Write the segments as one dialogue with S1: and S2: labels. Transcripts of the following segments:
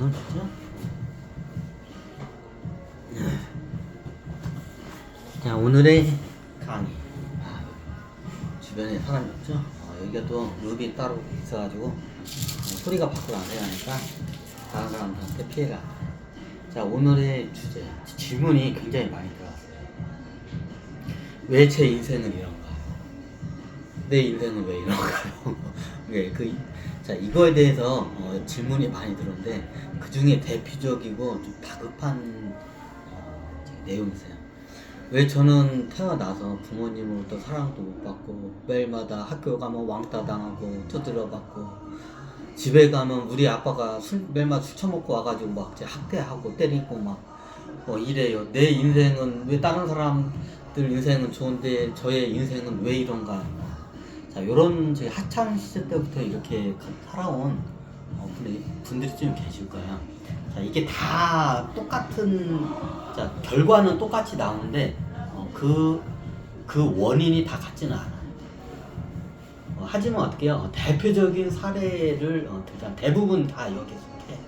S1: 오늘 그죠? 자, 오늘의 강의. 주변에 사람이 없죠? 여기가 또 룹이 따로 있어가지고 소리가 밖으로 안 나가니까 다른 사람들한테 피해가. 자, 오늘의 주제, 질문이 굉장히 많이 들어왔어요. 왜 제 인생은 이런가? 내 인생은 왜 이런가요? 네, 자, 이거에 대해서 질문이 많이 들었는데 그 중에 대표적이고 좀 다급한 내용이세요. 왜 저는 태어나서 부모님으로부터 사랑도 못 받고 매일마다 학교 가면 왕따 당하고 두드려 받고 집에 가면 우리 아빠가 매일마다 술 처먹고 와가지고 막 학대하고 때리고 막 이래요. 내 인생은 왜 다른 사람들 인생은 좋은데 저의 인생은 왜 이런가? 자, 요런 제 학창 시절 때부터 이렇게 살아온 분들이 좀 계실 거예요. 자, 이게 다 똑같은, 자, 결과는 똑같이 나오는데 그 원인이 다 같지는 않아요. 하지만 어떻게 해요? 대표적인 사례를 대부분 다 여기에 속해.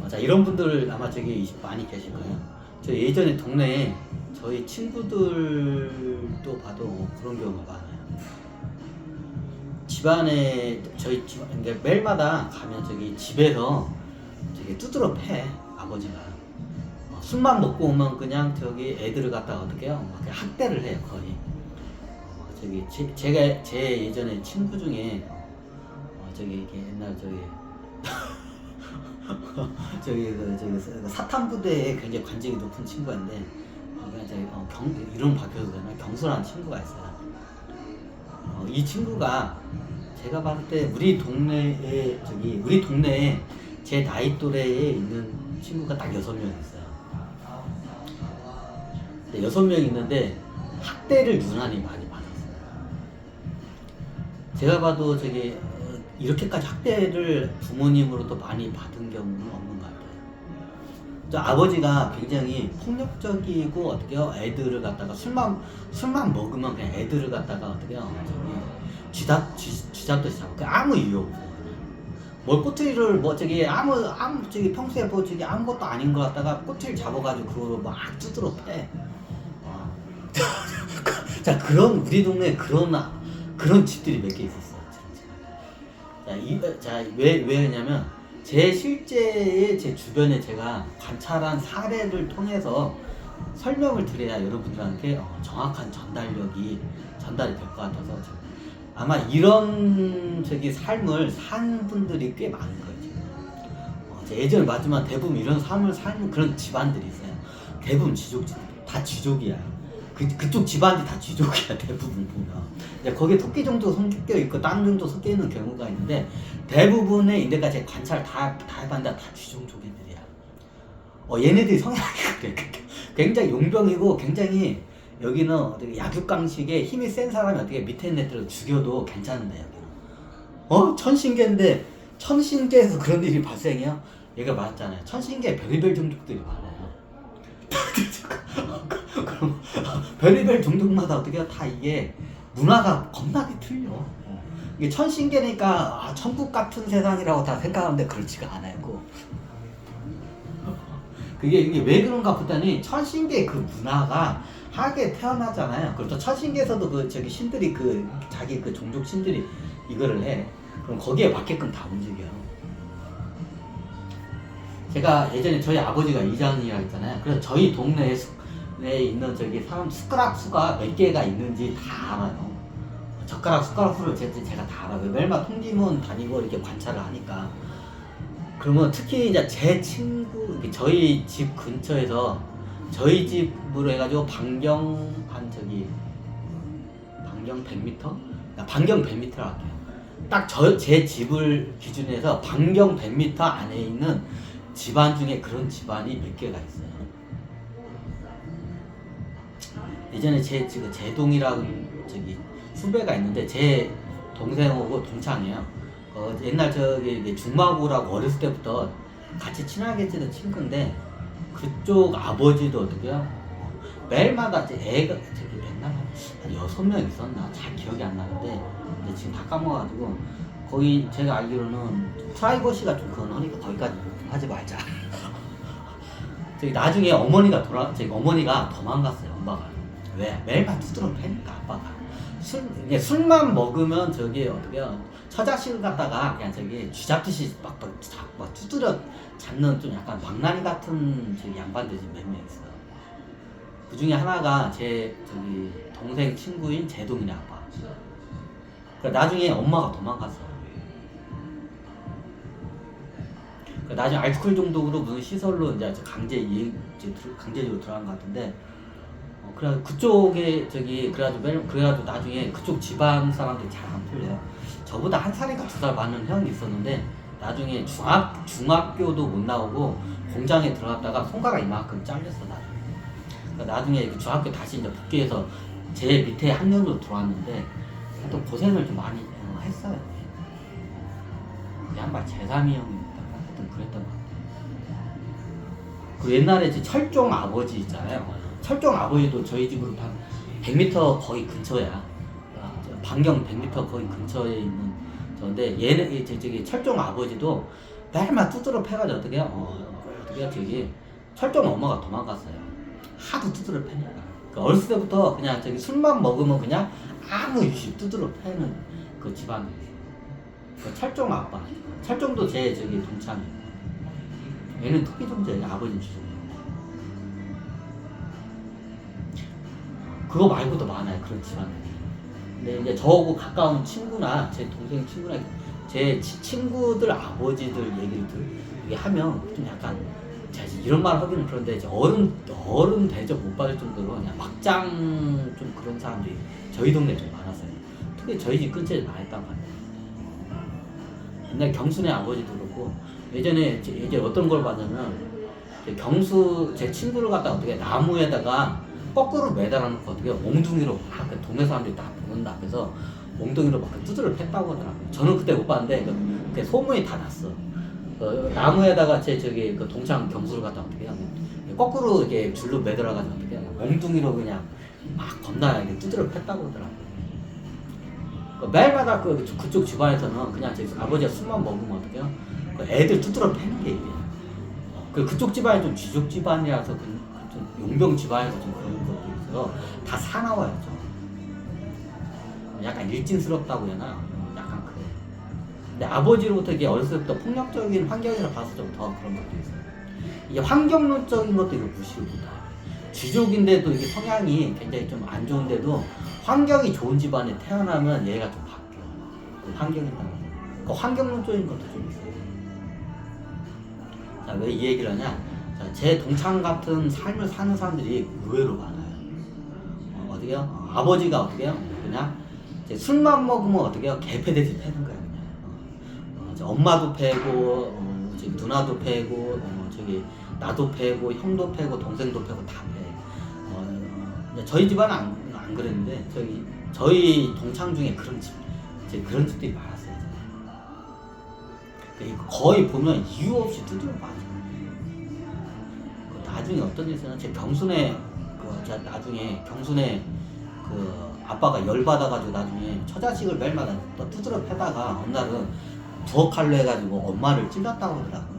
S1: 자, 이런 분들 아마 저기 많이 계실 거예요. 저 예전에 동네에 저희 친구들도 봐도 그런 경우가 많아요. 집안에 저희 집 그러니까 매일마다 가면 저기 집에서 저기 두드러 패 아버지가 술만 먹고 오면 그냥 저기 애들을 갖다가 어떻게 해요? 막 학대를 해요 거의. 저기 제가 제 예전에 친구 중에 저기 이렇게 옛날 저기 저기 사탄 부대에 굉장히 관직이 높은 친구인데 이름 바뀌어도 되나 경수라는 친구가 있어요. 이 친구가 제가 봤을 때 우리 동네에 제 나이 또래에 있는 친구가 딱 6명 있어요. 6명 있는데 학대를 유난히 많이 받았어요. 제가 봐도 저기 이렇게까지 학대를 부모님으로도 많이 받은 경우는 없는 것 같아요. 저 아버지가 굉장히 폭력적이고 어떻게요? 애들을 갖다가 술만 먹으면 그냥 애들을 갖다가 어떻게요? 쥐잡듯이 잡고 아무 이유 없어요. 뭘 꼬투리를 저기 평소에 저기 아무것도 아닌 거 갖다가 꼬투리를 잡아가지고 그거로 막 두드러 패. 자, 그런 우리 동네에 그런 집들이 몇 개 있었어요. 자, 왜 그러냐면 제 주변에 제가 관찰한 사례를 통해서 설명을 드려야 여러분들한테 정확한 전달이 될 것 같아서 아마 이런 저기 삶을 산 분들이 꽤 많은 거예요. 지금. 예전에 맞지만 대부분 이런 삶을 사는 그런 집안들이 있어요. 대부분 다 쥐족이야. 그쪽 집안이 다 쥐족이야 대부분 보면. 거기에 토끼 정도 섞여 있고 딴 정도 섞여 있는 경우가 있는데 대부분의 인데까지 관찰 다 해봤는데 다 쥐종족애들이야. 얘네들이 성향이 그래. 굉장히 용병이고 굉장히 여기는 약육강식에 힘이 센 사람이 어떻게 밑에 있는 애들을 죽여도 괜찮은데 여기는. 천신계인데 천신계에서 그런 일이 발생해요? 얘가 말했잖아요. 천신계에 별의별 종족들이 많아요. 그럼 별의별 종족마다 어떻게 다 이게 문화가 겁나게 틀려. 이게 천신계니까 천국 같은 세상이라고 다 생각하는데 그렇지가 않아요. 이게 왜 그런가 보다니 천신계 그 문화가 하게 태어나잖아요. 그렇죠. 천신계에서도 저기 신들이 자기 종족 신들이 이거를 해. 그럼 거기에 맞게끔 다 움직여. 제가 예전에 저희 아버지가 이장이라 했잖아요. 그래서 저희 동네에 있는 저기 사람 숟가락 수가 몇 개가 있는지 다 알아요. 젓가락 숟가락 수를 제가 다 알아요. 매일마다 통지문 다니고 이렇게 관찰을 하니까. 그러면 특히 이제 제 친구 저희 집 근처에서 저희 집으로 해가지고 반경 100m? 반경 100m를 할게요. 딱 제 집을 기준해서 반경 100m 안에 있는 집안 중에 그런 집안이 몇 개가 있어요. 예전에 제동이라는 저기 후배가 있는데 제 동생하고 동창이에요. 옛날 저기 중마고라고 어렸을 때부터 같이 친하게 지낸 친구인데 그쪽 아버지도 어떻게요? 매일마다 애가 저기 맨날 한 6명 있었나? 잘 기억이 안 나는데 근데 지금 다 까먹어가지고 거기 제가 알기로는 프라이버시가 좀 그건 하니까 거기까지 하지 말자. 저기 나중에 어머니가 도망갔어요. 엄마가. 왜? 매일만 두드러 패니까 아빠가. 술만 먹으면 저기 어떻게 처자식을 갖다가 그냥 저기 쥐잡듯이 막 두드려 잡는 좀 약간 망나니 같은 저기 양반들이 몇 명 있어요. 그 중에 하나가 제 저기 동생 친구인 제동이네 아빠. 그러니까 나중에 엄마가 도망갔어요. 그러니까 나중에 알코올 중독으로 무슨 시설로 이제 강제적으로 들어간 것 같은데. 그래가지고 그쪽에 그래가지고 나중에 그쪽 집안 사람들이 잘 안 풀려요. 저보다 한 살인가 2살 많은 형이 있었는데 나중에 중학교도 못 나오고 공장에 들어갔다가 손가락 이만큼 잘렸어 나중에. 그러니까 나중에 중학교 다시 이제 복귀해서 제 밑에 학년으로 들어왔는데 또 고생을 좀 많이 했어요. 양반 제3이 형입니다. 하여튼 그랬던 것 같아요. 그 옛날에 제 철종 아버지 있잖아요. 철종 아버지도 저희 집으로 한 100m 거의 근처야. 반경 100m 거의 근처에 있는 저인데 얘는 저기 철종 아버지도 매일만 두드러 패가지고 어떻게 저기 철종 엄마가 도망갔어요. 하도 두드러 패니까. 그러니까 어렸을 때부터 그냥 저기 술만 먹으면 그냥 아무 이유 두드러 패는 그 집안이. 그 철종 아빠. 철종도 제 저기 동창이에요. 얘는 특기 존재예요. 아버지는 주종. 그거 말고도 많아요. 그런 집안들이. 근데 이제 저하고 가까운 친구나 제 동생 친구나 제 친구들 아버지들 얘기를 하면 좀 약간 제가 이런 말 하기는 그런데 이제 어른 대접 못 받을 정도로 그냥 막장 좀 그런 사람들이 저희 동네에 좀 많았어요. 특히 저희 집 근처에 많았단 말이에요. 옛날 경순의 아버지도 그렇고 예전에 어떤 걸 봤냐면 제 친구를 갖다가 어떻게 나무에다가 거꾸로 매달아놓고 어떻게 몽둥이로 막 동네 사람들이 다 보는 앞에서 몽둥이로 막 두드려 팼다고 하더라고요. 저는 그때 못 봤는데 그 소문이 다 났어. 나무에다가 제 저기 그 동창 경수를 갖다 어떻게 하면 거꾸로 이렇게 줄로 매달아가지고 어떻게 하면 몽둥이로 그냥 막 겁나 두드려 팼다고 하더라고요. 매일마다 그쪽 집안에서는 그냥 제 아버지가 술만 먹으면 어떻게 해요? 애들 두드려 패는 게 이래요. 그쪽 집안이 좀 쥐족 집안이라서 좀 용병 집안에서 좀 그런 것도 있어서 다 사나워요. 좀. 약간 일진스럽다고 해야 하나? 약간 그래. 근데 아버지로부터 이게 어렸을 때부터 폭력적인 환경이라 봐서 좀 더 그런 것도 있어요. 이게 환경론적인 것도 이거 무시를 못해요. 쥐족인데도 이게 성향이 굉장히 좀 안 좋은데도 환경이 좋은 집안에 태어나면 얘가 좀 바뀌어. 그 환경에 따라서. 그 환경론적인 것도 좀 있어요. 자, 왜 이 얘기를 하냐? 자, 제 동창 같은 삶을 사는 사람들이 의외로 많아요. 어떻게요? 아버지가 어떻게요? 그냥 술만 먹으면 어떻게요? 개패듯이 패는 거야. 그냥. 엄마도 패고, 저기 누나도 패고, 저기 나도 패고, 형도 패고, 동생도 패고 다 패. 저희 집안은 안 그랬는데 저희 동창 중에 그런 집들이 많았어요. 거의 보면 이유 없이 두드려 맞아요. 나중에 어떤 일이 있었나? 제 경순에 나중에 경순에 아빠가 열받아가지고 나중에 처자식을 매일마다 두드려 패다가 어느 날은 부엌칼로 해가지고 엄마를 찔렀다고 하더라고요.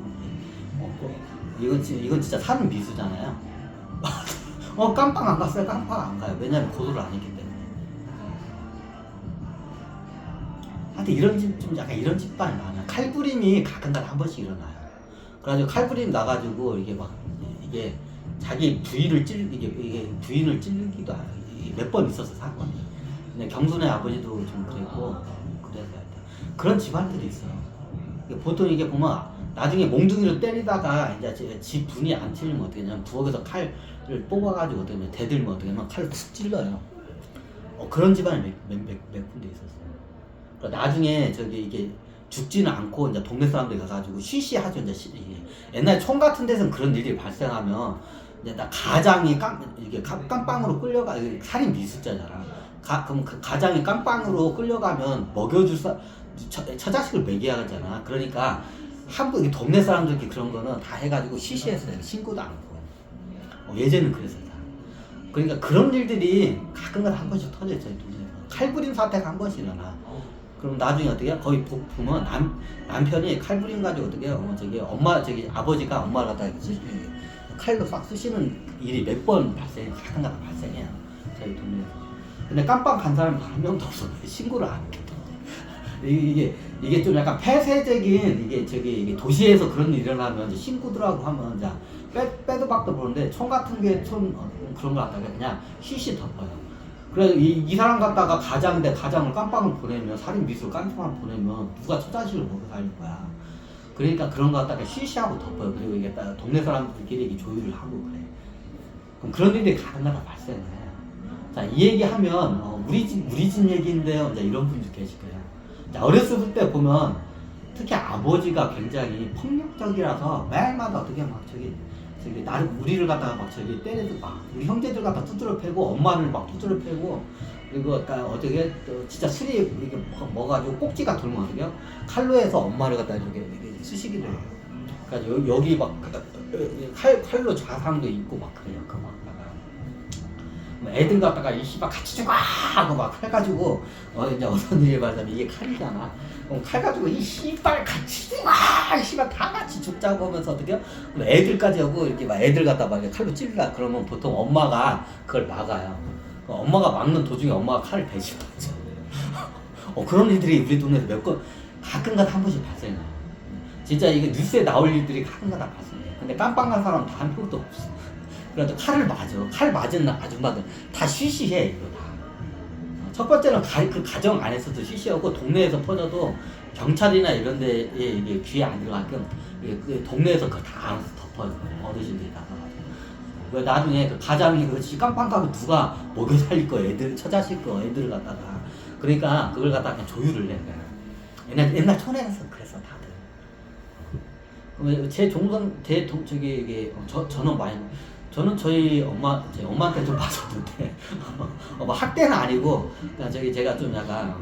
S1: 이건 진짜 사는 미수잖아요. 깜빵 안 갔어요. 깜빵 안 가요. 왜냐면 고소를 안 했기 때문에. 하여튼 이런 집안이 많아요. 칼부림이 가끔가다 한 번씩 일어나요. 그래가지고 칼부림 나가지고 이게 자기 부인을 찔기도 몇 번 있었어 사건이. 근데 경순의 아버지도 좀 그랬고 그래서 그런 집안들이 있어요. 보통 이게 보면 나중에 몽둥이로 때리다가 이제 집 분이 안 찔리면 어떻게 하냐면 부엌에서 칼을 뽑아가지고 어떻게 하면 대들면 어떻게 하면 칼을 툭 찔러요. 그런 집안이 몇 군데 있었어요. 그러니까 나중에 이게 죽지는 않고 이제 동네 사람들이 가가지고 쉬쉬하죠. 이제 옛날 총 같은 데서는 그런 일이 발생하면 이제 가장이 이게 깜빵으로 끌려가 살인 미수자잖아. 그럼 그 가장이 깜빵으로 끌려가면 먹여줄 처자식을 먹여야 하잖아. 그러니까 한국 동네 사람들끼리 그런 거는 다 해가지고 쉬쉬했어요. 신고도 안 하고. 예전은 그랬어요. 그러니까 그런 일들이 가끔가다 한 번씩 터져요. 저희 동네에서 칼부림 사태가 한 번씩 일어나. 그럼 나중에 어떻게 해? 거의 보면 남편이 칼부림 가지고 어떻게 해요? 아버지가 엄마를 갖다가 칼로 싹 쑤시는 일이 몇 번 가끔가다 발생해요. 저희 동네에서. 근데 깜빵 간 사람이 한 명도 없어요. 신고를 안 해. 이게 좀 약간 폐쇄적인 이게 도시에서 그런 일이 일어나면 신고들하고 하면 이제 빼도 박도 보는데 총 같은 게 그런 거 갖다가 그냥 쉬쉬 덮어요. 그래서 이 사람 갖다가 가장을 깜빵을 보내면 살인 미수를 깜빵을 보내면 누가 처자식을 먹고 살릴 거야. 그러니까 그런 거 갖다가 쉬쉬하고 덮어요. 그리고 이게 동네 사람들끼리 이게 조율을 하고 그래. 그럼 그런 일이 가끔가다 발생을 해요. 자, 이 얘기하면 우리 집 얘기인데요. 이제 이런 분들 계실 거예요. 자, 어렸을 때 보면 특히 아버지가 굉장히 폭력적이라서 매일마다 어떻게 막 우리를 갖다가 막 때리고 막 우리 형제들 갖다 두드려 패고 엄마를 막 두드려 패고 그리고 어떻게 진짜 술이 이렇게 먹어가지고 꼭지가 돌면 어떻게 해요? 칼로 해서 엄마를 갖다 이렇게 쑤시기도 해요. 그러니까 여기 막 칼로 좌상도 있고 막 그래요. 그 막 애들 갖다가 이 씨발 같이 죽어 하고 막 해가지고 이제 어떤 일이 말하자면 이게 칼이잖아. 그럼 칼 가지고 이 씨발 같이 죽어 이 씨발 다 같이 죽자고 하면서 어떻게 애들까지 하고 이렇게 막 애들 갖다 막 칼로 찔라 그러면 보통 엄마가 그걸 막아요. 엄마가 막는 도중에 엄마가 칼을 배신하죠. 그런 일들이 우리 동네에서 가끔가다 한 번씩 발생해요. 진짜 이게 뉴스에 나올 일들이 가끔가다 발생해요. 근데 깜빵 간 사람 다 한 명도 없어. 그래도 칼을 맞아. 칼 맞은 아줌마들 다 쉬쉬해 이거 다. 첫 번째는 그 가정 안에서도 쉬쉬하고 동네에서 퍼져도 경찰이나 이런 데에 이게 귀에 안 들어가게끔 그 동네에서 그거 다 알아서 덮어요. 어르신들이 다 가가지고. 왜 나중에 그 가장이 그렇지 깜빵 가면 누가 먹여 살릴 거 애들 처자식 거 애들을 갖다가 그러니까 그걸 갖다가 그냥 조율을 해. 옛날 촌에서 그랬어 다들. 저는 저희 엄마한테 좀 맞았는데 뭐 학대는 아니고 그냥 제가 좀 약간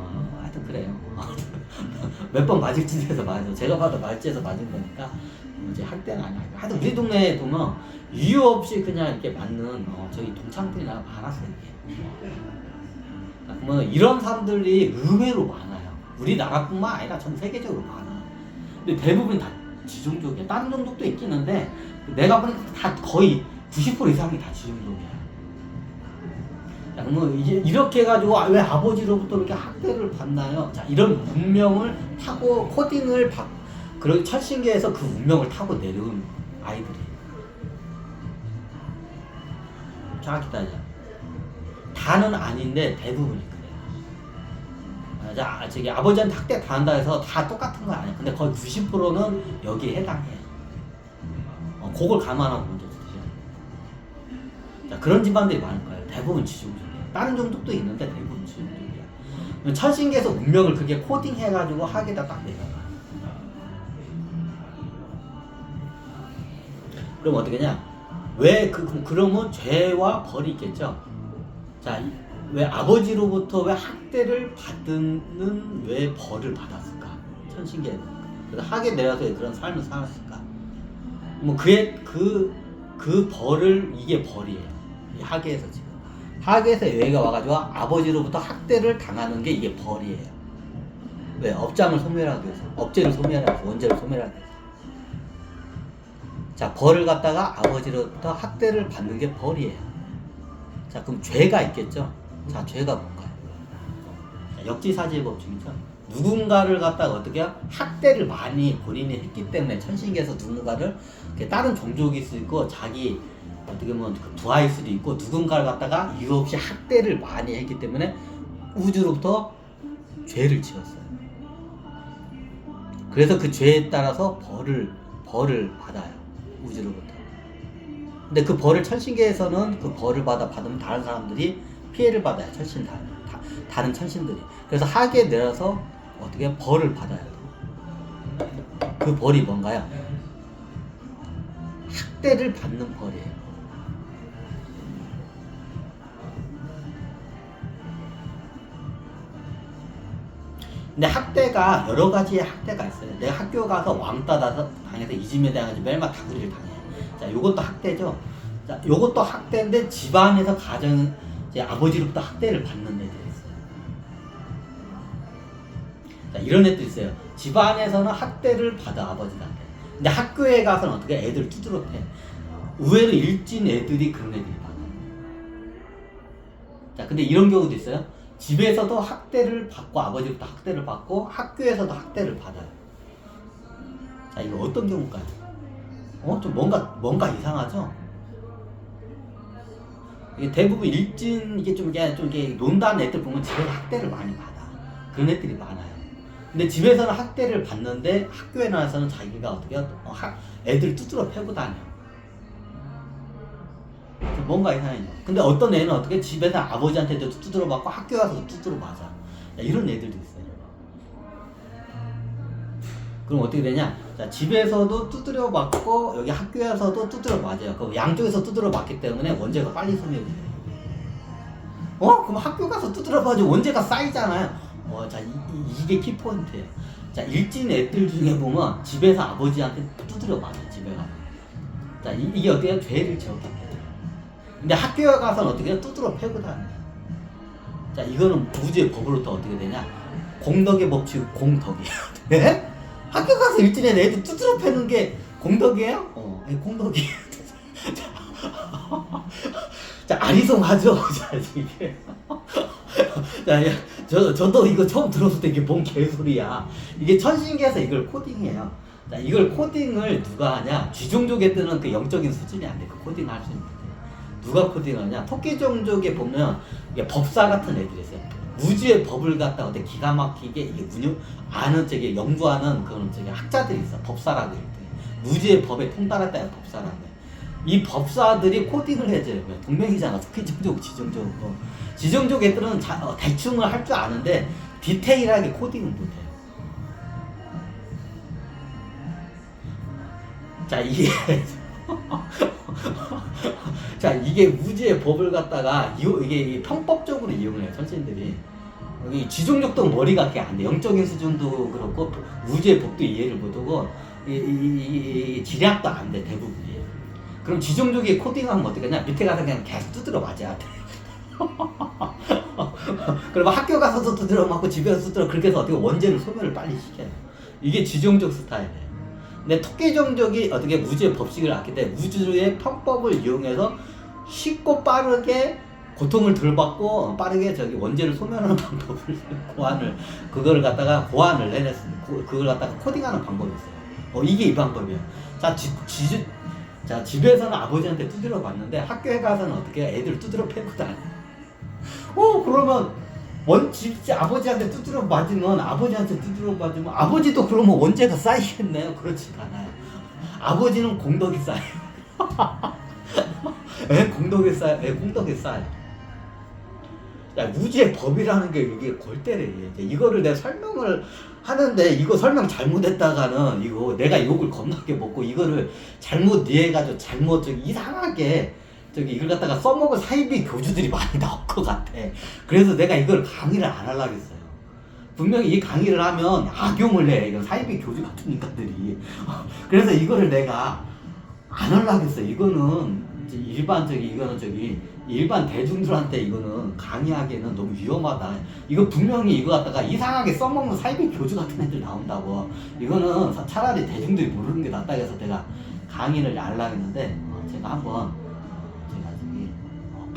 S1: 하여튼 그래요. 몇 번 맞을 짓에서 맞아요. 제가 봐도 말지에서 맞은 거니까 이제 학대는 아니고 하여튼 우리 동네에 보면 이유 없이 그냥 이렇게 맞는 저희 동창들이나 많았어요. 그러면 이런 사람들이 의외로 많아요. 우리나라뿐만 아니라 전 세계적으로 많아. 근데 대부분 다 지종족이야. 다른 종족도 있긴 한데 내가 보니까 다 거의 90% 이상이 다 지종족이야. 그러면 이렇게 해가지고 왜 아버지로부터 이렇게 학대를 받나요? 자, 이런 운명을 타고 코딩을 그런 철신계에서 그 운명을 타고 내려온 아이들이. 자, 기다려. 다는 아닌데 대부분이 그래요. 자, 아버지한테 학대 당한다 해서 다 똑같은 건 아니야. 근데 거의 90%는 여기에 해당해. 그걸 감안하고 먼저 드셔야 돼. 자, 그런 집안들이 많을 거예요. 대부분 지종족이야. 다른 종족도 있는데 대부분 지종족이야. 천신계에서 운명을 그게 코딩해가지고 학에다 딱 내려가. 그럼 어떻게 냐? 그러면 죄와 벌이 있겠죠? 자, 왜 아버지로부터 왜 학대를 받는 왜 벌을 받았을까? 천신계에는. 그래서 학에 내려서 그런 삶을 살았을까? 뭐 그 벌을 이게 벌이에요. 이 학에서 지금 학에서 여기가 와가지고 아버지로부터 학대를 당하는 게 이게 벌이에요. 왜? 업장을 소멸하기 위해서, 업체를 소멸하기 위해서, 원죄를 소멸하기 위해서. 자, 벌을 갖다가 아버지로부터 학대를 받는 게 벌이에요. 자, 그럼 죄가 있겠죠? 자, 죄가 뭔가요? 역지사지법 중이죠. 누군가를 갖다가 어떻게 학대를 많이 본인이 했기 때문에 천신계에서 누군가를 다른 종족일 수도 있고 자기 어떻게 보면 부하일 수도 있고 누군가를 갖다가 이유 없이 학대를 많이 했기 때문에 우주로부터 죄를 지었어요. 그래서 그 죄에 따라서 벌을 받아요. 우주로부터. 근데 그 벌을 천신계에서는 그 벌을 받으면 다른 사람들이 피해를 받아요. 다른 천신들이. 그래서 하계에 내려서 어떻게 벌을 받아야 돼요. 그 벌이 뭔가요? 학대를 받는 벌이에요. 근데 학대가 여러 가지의 학대가 있어요. 내가 학교 가서 왕따 당해서 이짐에 대해서 매일마다 다구리를 당해. 자, 요것도 학대죠. 자, 요것도 학대인데 집안에서 이제 아버지로부터 학대를 받는 애들이 있어요. 자, 이런 애들 있어요. 집안에서는 학대를 받아 아버지한테. 근데 학교에 가서는 어떻게 애들 두드러 패. 의외로 일진 애들이 그런 애들이 많아요. 자, 근데 이런 경우도 있어요. 집에서도 학대를 받고 아버지부터 학대를 받고 학교에서도 학대를 받아요. 자, 이거 어떤 경우일까요? 좀 뭔가 이상하죠? 이게 대부분 일진 이게 좀 이게 논다는 애들 보면 집에서 학대를 많이 받아. 그런 애들이 많아요. 근데 집에서는 학대를 받는데 학교에 나와서는 자기가 어떻게 애들 두드러 패고 다녀. 뭔가 이상해요. 근데 어떤 애는 어떻게 집에서 아버지한테도 두드러 맞고 학교 가서도 두드러 맞아. 이런 애들도 있어요. 그럼 어떻게 되냐? 자, 집에서도 두드려 맞고 여기 학교에서도 두드려 맞아요. 그럼 양쪽에서 두드려 맞기 때문에 원죄가 빨리 소멸이 돼요. 그럼 학교 가서 두드려 맞으면 원죄가 쌓이잖아요. 자, 이게 키포인트예요. 자, 일진 애들 중에 보면 집에서 아버지한테 두드려 맞아요. 집에 가서. 자, 이게 어떻게 죄를 지었다. 근데 학교에 가서는 어떻게 두드러 패고 다녀요. 자, 이거는 우주의 법으로부터 어떻게 되냐? 공덕의 법칙, 공덕이에요. 네? 학교 가서 일진에 애들 두드러 패는 게 공덕이에요? 네, 공덕이에요. 자, 아리송하죠? 자, 이게. 자, 저도 이거 처음 들었을 때 이게 뭔 개소리야. 이게 천신계에서 이걸 코딩해요. 자, 이걸 코딩을 누가 하냐? 쥐종족에 뜨는 그 영적인 수준이 안 돼. 그 코딩 할 수 있는. 누가 코딩하냐? 토끼종족에 보면 이게 법사 같은 애들이 있어요. 우주의 법을 갖다 어때 기가 막히게 이게 아는 저기 연구하는 그런 저기 학자들이 있어. 법사라고 할 때. 우주의 법에 통달했다 법사라고 해. 이 법사들이 코딩을 해줘요. 동명이잖아. 토끼종족, 지종족. 지종족 애들은 대충을 할 줄 아는데 디테일하게 코딩을 못해요. 자, 이게 우주의 법을 갖다가 이게 편법적으로 이용을 해요. 천신들이. 여기 지종족도 머리가 그렇게 안 돼. 영적인 수준도 그렇고 우주의 법도 이해를 못하고 이 지략도 안 돼. 대부분이. 그럼 지종족이 코딩하면 어떻게 하냐? 밑에 가서 그냥 계속 두드려 맞아야 돼. 그럼 학교 가서도 두드려 맞고 집에서 두드려 그렇게 해서 어떻게 원죄를 소멸을 빨리 시켜요. 이게 지종족 스타일이에요. 근데 토끼종족이 어떻게 우주의 법칙을 알기 때문에 우주의 편법을 이용해서 쉽고 빠르게 고통을 덜 받고 빠르게 저기 원죄를 소멸하는 방법을 그걸 갖다가 고안을 해냈습니다. 그걸 갖다가 코딩하는 방법이 있어요. 이게 이 방법이에요. 자, 집에서는 아버지한테 두드려 봤는데 학교에 가서는 어떻게 애들 두드려 패고 다녀. 그러면 아버지한테 두드려 맞으면 아버지도 그러면 원죄가 쌓이겠나요? 그렇지가 않아요. 아버지는 공덕이 쌓여요. 공덕이 쌓여요. 야, 우주의 법이라는 게 이게 골때리에 이거를 내가 설명을 하는데 이거 설명 잘못했다가는 이거 내가 욕을 겁나게 먹고 이거를 잘못 이해해가지고 이상하게 이걸 갖다가 써먹을 사이비 교주들이 많이 나올 것 같아. 그래서 내가 이걸 강의를 안 하려고 했어요. 분명히 이 강의를 하면 악용을 해. 이건 사이비 교주 같은 인간들이. 그래서 이거를 내가 안 하려고 했어요. 이거는 일반 대중들한테 이거는 강의하기에는 너무 위험하다. 이거 분명히 이거 갖다가 이상하게 써먹는 사이비 교주 같은 애들 나온다고. 이거는 차라리 대중들이 모르는 게 낫다 해서 내가 강의를 안 하려고 했는데 제가 한번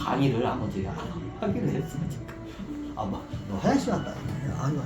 S1: 강의를 한번 제가 하기로 했어요. 지금. 너 화장실 갔다. 아니.